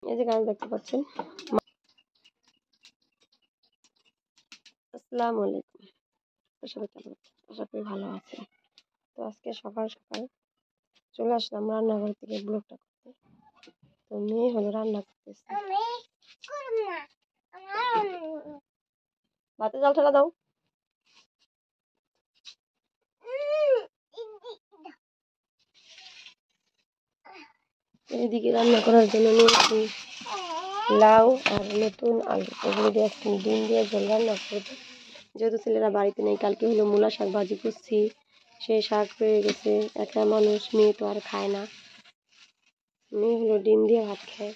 এই যে গাছ দেখতে পাচ্ছেন। আসসালামু আলাইকুম। সবাই কেমন আছেন? আশা করি ভালো আছেন। তো আজকে সকাল সকাল চলে আসলাম রান্নাঘর থেকে ব্লগটা করতে। তো মেয়ে হলো রান্না করতেছে। ভাতে জল ঠেলা দাও। এদিকে রান্না করার জন্য নিয়েছি লাউ আর নতুন আলু, ওগুলো দিয়ে এখন ডিম দিয়ে ঝোল রান্না করবো। যেহেতু ছেলেরা বাড়িতে নেই, কালকে হলো মূলা শাক ভাজি করছি, সেই শাক রয়ে গেছে। একটা মানুষ, মেয়ে তো আর খায় না, মেয়ে হলো ডিম দিয়ে ভাত খায়।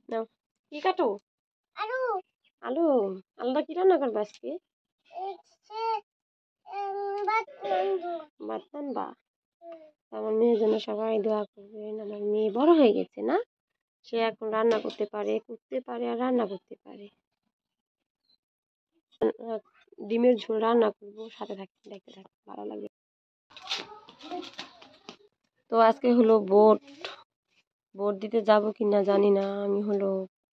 নাও কি কাটো? আলু। আলু আলুটা কি রান্না করবো আজকে? ভাত রান্না। আমার মেয়ের জন্য সবাই দোয়া করবেন। আমার মেয়ে বড় হয়ে গেছে না, সে এখন রান্না করতে পারে আর রান্না করতে পারে। ডিমের ঝোল রান্না করবো, সাথে থাকতে দেখতে থাকতে ভালো লাগবে। তো আজকে হলো ভোট দিতে যাব কিনা জানি না। আমি হলো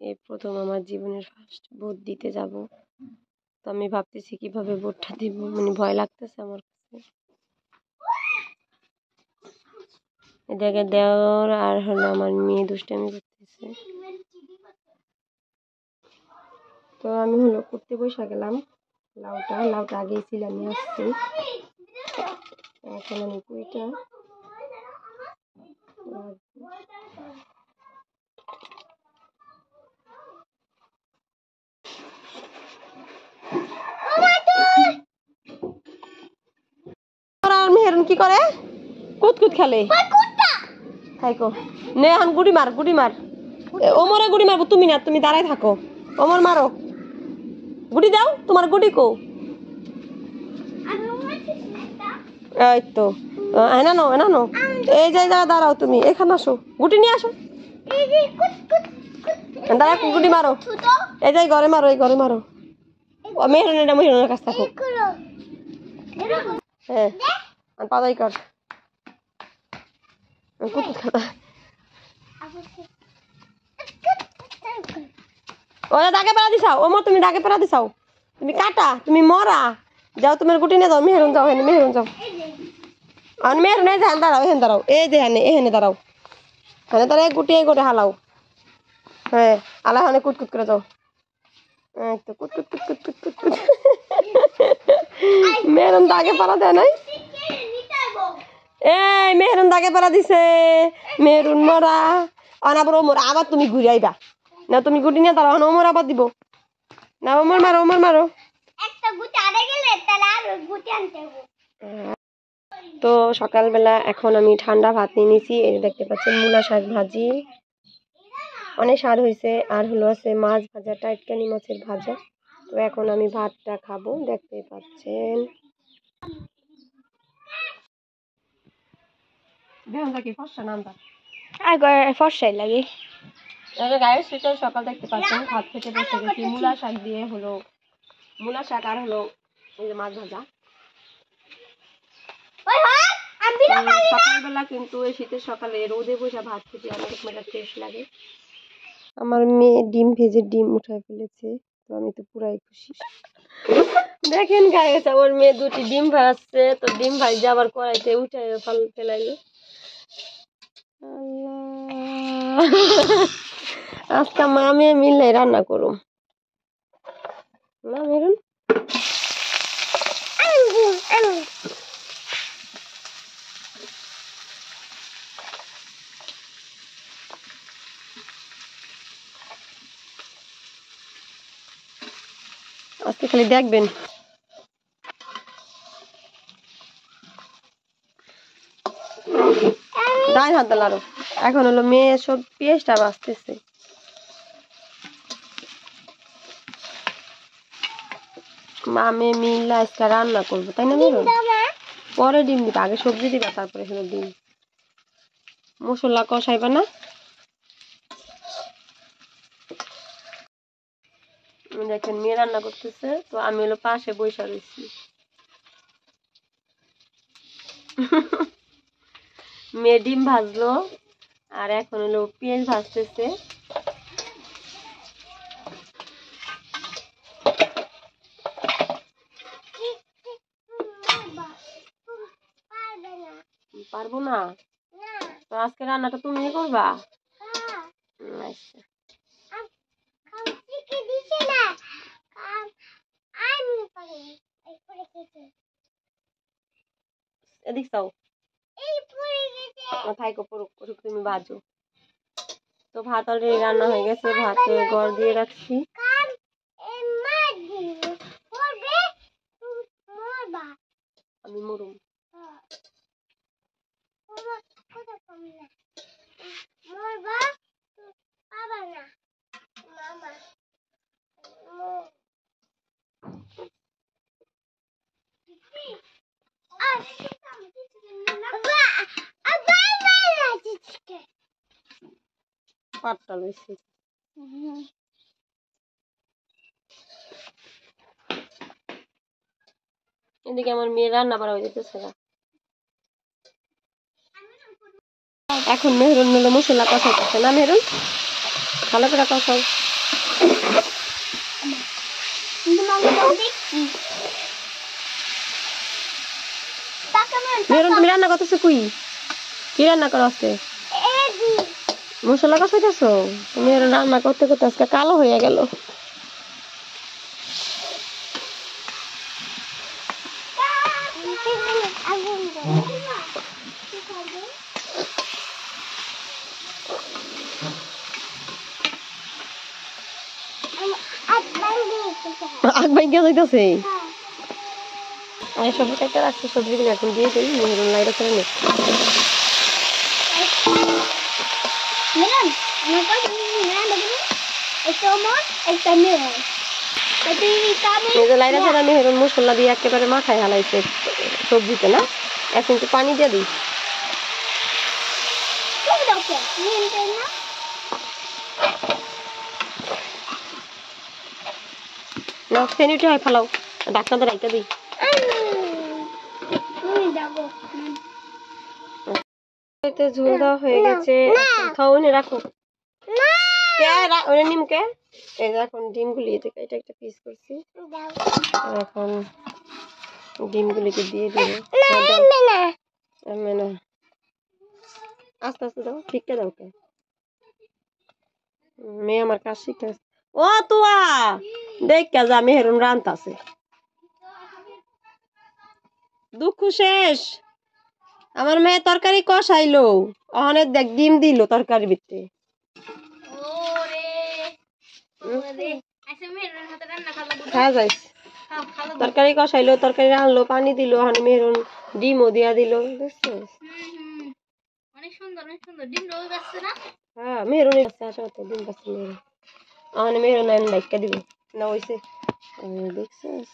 এই প্রথম আমার জীবনের ফার্স্ট ভোট দিতে যাব। তো আমি ভাবতেছি কিভাবে ভোটটা দিব, মানে ভয় লাগতেছে আমার কাছে। এদিকে দেওর আর হলো আমার মেয়ে দুষ্টামি করতেছে। তো আমি হলো করতে বসে গেলাম। লাউটা আগেই ছিল, আমি আসছি। এখন আমি কুইটা মেহেরুন কি করে? কুতকুত খেলে। থাকো নে, এখন গুড়ি মার। ওমরে গুড়ি মারবো, তুমি না, তুমি দাঁড়ায় থাকো। ওমর মারো, গুড়ি দাও। তোমার গুড়ি কো? এই তো এনানো। এই যে দাঁড়াও, তুমি এখানে আসো, গুটি নিয়ে আসো। দাঁড়া, গুটি মারো। এই যে ঘরে মারো, এই ঘরে মারো। মেহরুনের কাছ থাকো। হ্যাঁ পাতাই কর। ওরা দাগে পেরা দিছাও, ওমর তুমি দাগে পেরা দিছাও। তুমি কাটা, তুমি মরা। যাও তোমার গুটি নিয়ে যাও। মেহরুন যাও, মেহরুন যাও। আর মেহরুন এই যে দাঁড়াও, এখানে দাঁড়াও। এই যে এখানে দাঁড়াও, এখানে দাঁড়াও। এক গুটি হালাও। হ্যাঁ আলা হানে কুটকুট করে যাও। এই তো কুটকুট। মেহরুন দাগে পারা দেয় নাই। এই মেহরুন দাগে পারা দিছে, মেহরুন মরা। অনাবার ওমর আবার তুমি ঘুরে আইবা না, তুমি গুটি নিয়ে দাঁড়াও। ওমর আবার দিব না। ওমর মারো। তো সকালবেলা এখন আমি ঠান্ডা ভাত নিয়ে নিয়েছি। এই দেখতে পাচ্ছেন মূলা শাক ভাজি, অনেক স্বাদ হয়েছে। আর হলো আছে মাছ ভাজা, টাটকানি মাছের ভাজা। তো এখন আমি ভাতটা খাবো, দেখতে পাচ্ছেন। ফর্সাই লাগে। গায়ের শীতল সকাল দেখতে পাচ্ছেন, ভাত খেতে বসে গেছি। মূলা শাক দিয়ে হলো মূলা শাক আর হলো এই যে মাছ ভাজা। সকালবেলা কিন্তু এই শীতের সকালে রোদে বসে ভাত খেতে অনেক একটা টেস্ট লাগে। আমার মেয়ে ডিম উঠায় ফেলেছে, তো আমি তো পুরাই খুশি। দেখেন গাইস, আমার মেয়ে দুটি ডিম ভাজছে, তো ডিম ভাজে আবার কড়াইতে উঠায় ফেলাইলো। আজকে মা মেয়ে মিলে রান্না করুম না মেরুন। আজকে খালি দেখবেন। ডাইন হাত দালারো। এখন হলো মেয়ে সব পেঁয়াজটা বাঁচতেছে। মা মেয়ে মিলে আজকে রান্না করবো, তাই না মেরুন? পরে ডিম দিবা, আগে সবজি দিবা, তারপরে হলো ডিম। মশলা কষাইবা না। দেখেন মেয়ে রান্না করতেছে, তো আমি হলো পাশে বসে রয়েছি। মেয়ে ডিম ভাজলো আর এখন হলো পেঁয়াজ ভাজতেছে। পারবো না তো আজকে রান্নাটা তুমি করবা? আচ্ছা এদিক চাও থাইকো পড়ুক পড়ুক তুমি বাজো। তো ভাত অলরেডি রান্না হয়ে গেছে, ভাতে গড় দিয়ে রাখছি। আমি মরুম পাটটা লইছি। এদিকে আমার মেয়ে রান্না বাড়া হয়ে যেতেছে না। এখন মেহরুন মিলে মশলা কষাইতেছে না? মেহরুন ভালো করে কষাও। মেহরুন তুমি রান্না করতেছো কুই? কি রান্না করো আজকে? মশলা কষাইতেছো? তুমি রান্না করতে করতে আজকে কালো হয়ে গেল। আগ ভাঙ্গা যাইতেছে। আমি সবজি কাটতে রাখছি, সবজিগুলো এখন দিয়ে দিই। মেহরুন লাইটা করে নে। লাইটা ছাড়া মেহরুন মশলা দিয়ে একেবারে মাখায় হালাইছে সবজিতে না। এখন একটু পানি দিয়ে দিই। না ফেনিটা হয় ফালাও, ডাক্তারদের রাইটা দিই। ঝোল দেওয়া হয়ে গেছে, খাওয়ানে রাখো। নিমকে এই যে এখন ডিমগুলি থেকে এটা একটা পিস করছি, এখন ডিমগুলিকে দিয়ে দিব। আস্তে আস্তে দাও, ঠিকটা দাও। কে মেয়ে আমার কাজ শিখতে ও তুয়া দেখ যা মেহরুন রান্ত আছে। দুঃখ শেষ, আমার মেয়ে তরকারি কষাইলো, অনেক দেখ ডিম দিল তরকারি ভিতরে। তরকারি কষাইলো, তরকারি রানলো, পানি দিল, মেহরুন ডিমও দিয়া দিল। বুঝছিস? হ্যাঁ মেহরুন ডিম পাচ্ছে মেহরুন। আমার মেহরুন ডাইকা দিব না হইছে। দেখছিস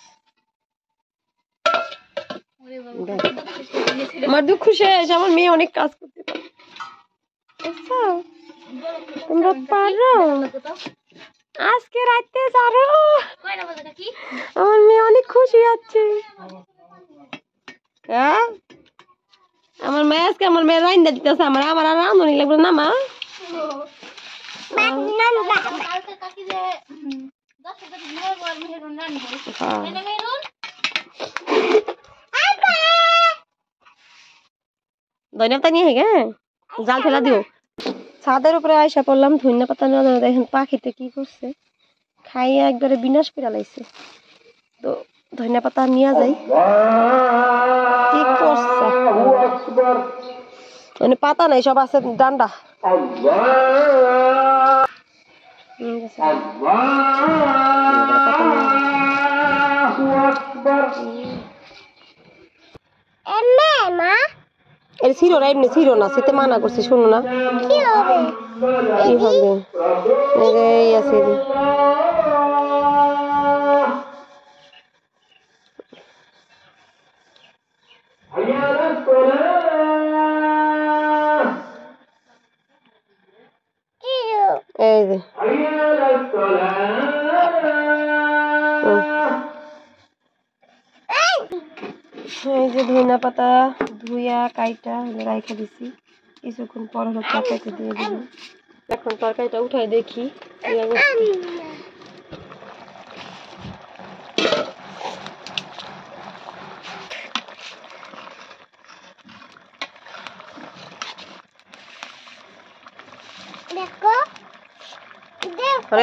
আমার দুঃখ শেষ, আমার মেয়ে অনেক কাজ করতে পারে। তোমরা পারো আজকে রাতে যারো। আমার মেয়ে অনেক খুশি আছে। হ্যাঁ আমার মেয়ে আজকে আমার মেয়ে রান্না দিতেছে। আমার আর রাঁধুনি লাগবে না মা। ধনিয়া পাতা নিয়ে গে জাল ফেলা দিও। ছাদের উপরে আয়সা পড়লাম, ধনিয়া পাতা নেওয়া দেখেন পাখিতে কি করছে, খাইয়ে একবারে বিনাশ করে লাইছে। তো ধনিয়া পাতা নিয়ে যাই, কি করছে মানে পাতা নাই, সব আছে ডান্ডা। ছিল না এমনি ছিল না, সেতে মানা করছে, শুনো না কি হবে এই আছে। এই যে এই যে ধনিয়া পাতা ধুইয়া কাইটা রাইখা দিছি। কিছুক্ষণ পর হলো তরকারিটা দিয়ে দিব। এখন তরকারিটা উঠাই দেখি কি অবস্থা।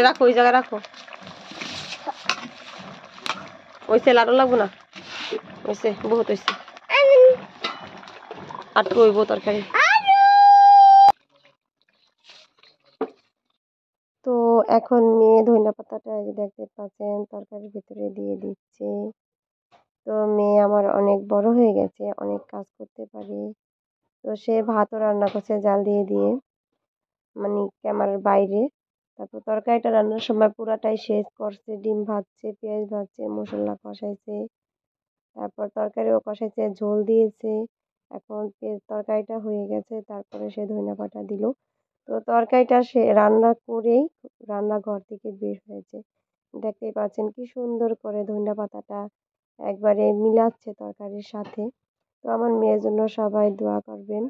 রাখো ওই জায়গায় রাখো। ওইসে লাড়ো লাগবো না, ওইসে বহুত হয়েছে আর হইব তরকারি। তো এখন মেয়ে ধনিয়া পাতাটা দেখতে পাচ্ছেন তরকারির ভিতরে দিয়ে দিচ্ছে। তো মেয়ে আমার অনেক বড় হয়ে গেছে, অনেক কাজ করতে পারে। তো সে ভাতও রান্না করছে জাল দিয়ে দিয়ে, মানে ক্যামেরার বাইরে। তারপর তরকারিটা রান্নার সময় পুরাটাই শেষ করছে, ডিম ভাজছে, পেঁয়াজ ভাজছে, মশলা কষাইছে, তারপর তরকারিও কষাইছে, ঝোল দিয়েছে। এখন তরকারিটা হয়ে গেছে, তারপরে সে ধনিয়া পাতা দিল। তো তরকারিটা সে রান্না করেই রান্নাঘর থেকে বের হয়েছে। দেখতেই পাচ্ছেন কি সুন্দর করে ধনিয়া পাতাটা একবারে মিলাচ্ছে তরকারির সাথে। তো আমার মেয়ের জন্য সবাই দোয়া করবেন,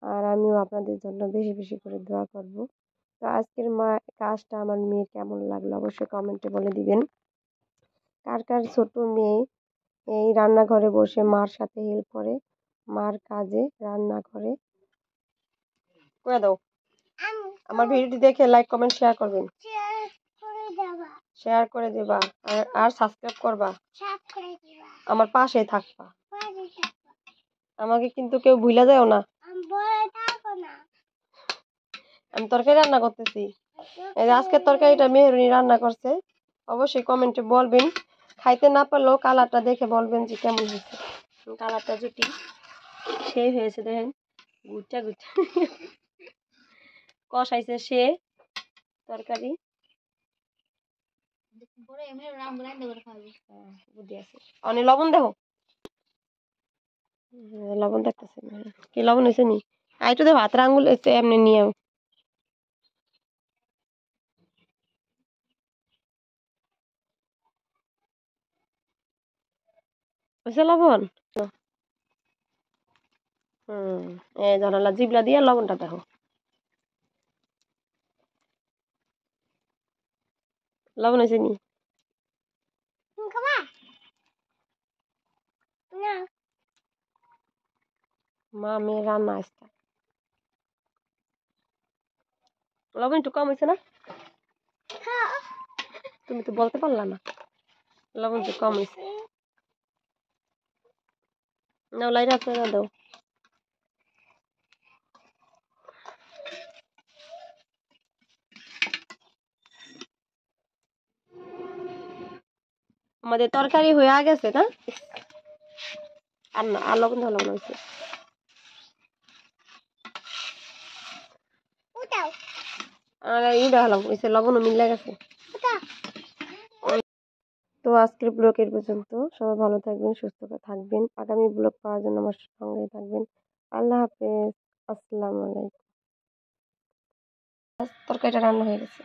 আর আমিও আপনাদের জন্য বেশি বেশি করে দোয়া করব। তো আজকের কাজটা আমার মেয়ের কেমন লাগলো অবশ্যই কমেন্টে বলে দিবেন। কার কার ছোট মেয়ে এই রান্নাঘরে বসে মার সাথে হেল্প করে, মার কাজে রান্না করে? করে দাও। আমার ভিডিওটি দেখে লাইক কমেন্ট শেয়ার করবেন, শেয়ার করে দেবা, আর সাবস্ক্রাইব করবা, আমার পাশে থাকবা। আমাকে কিন্তু কেউ ভুলে যাও না। আমি তরকারি রান্না করতেছি, এই যে আজকের তরকারিটা মেহরুনি রান্না করছে। অবশ্যই কমেন্টে বলবেন, খাইতে না পারলেও কালারটা দেখে বলবেন যে কেমন হয়েছে। কালারটা জুটি সেই হয়েছে, দেখেন গুচ্চা গুচ্চা কষাইছে সে তরকারি। বুদ্ধি আছে অনেক লবণ দেখো, লবণ দেখতেছে কি লবণ হয়েছে নি? আইটু দেখো হাতের আঙ্গুল এমনি নিয়ে হয়েছে লবণ। এই জানালা জিবলা দিয়ে লবণটা দেখো, লবণ হয়েছে নি? মা মেয়ে রান্না আসতে লবণ একটু কম হয়েছে না? তুমি তো বলতে পারলা না লবণ একটু কম হয়েছে। নাও লাইট আপনারা দাও। আমাদের তরকারি হয়ে গেছে না? আর না, আর লবণ লবণ হয়েছে। আর ইটা হলাম হয়েছে, লবণও মিলে গেছে। তো আজকের ব্লগ এর পর্যন্ত। সবাই ভালো থাকবেন, সুস্থ থাকবেন। আগামী ব্লগ পাওয়ার জন্য আমার সঙ্গে থাকবেন। আল্লাহ হাফেজ, আসসালামু আলাইকুম। তরকারিটা রান্না হয়ে গেছে।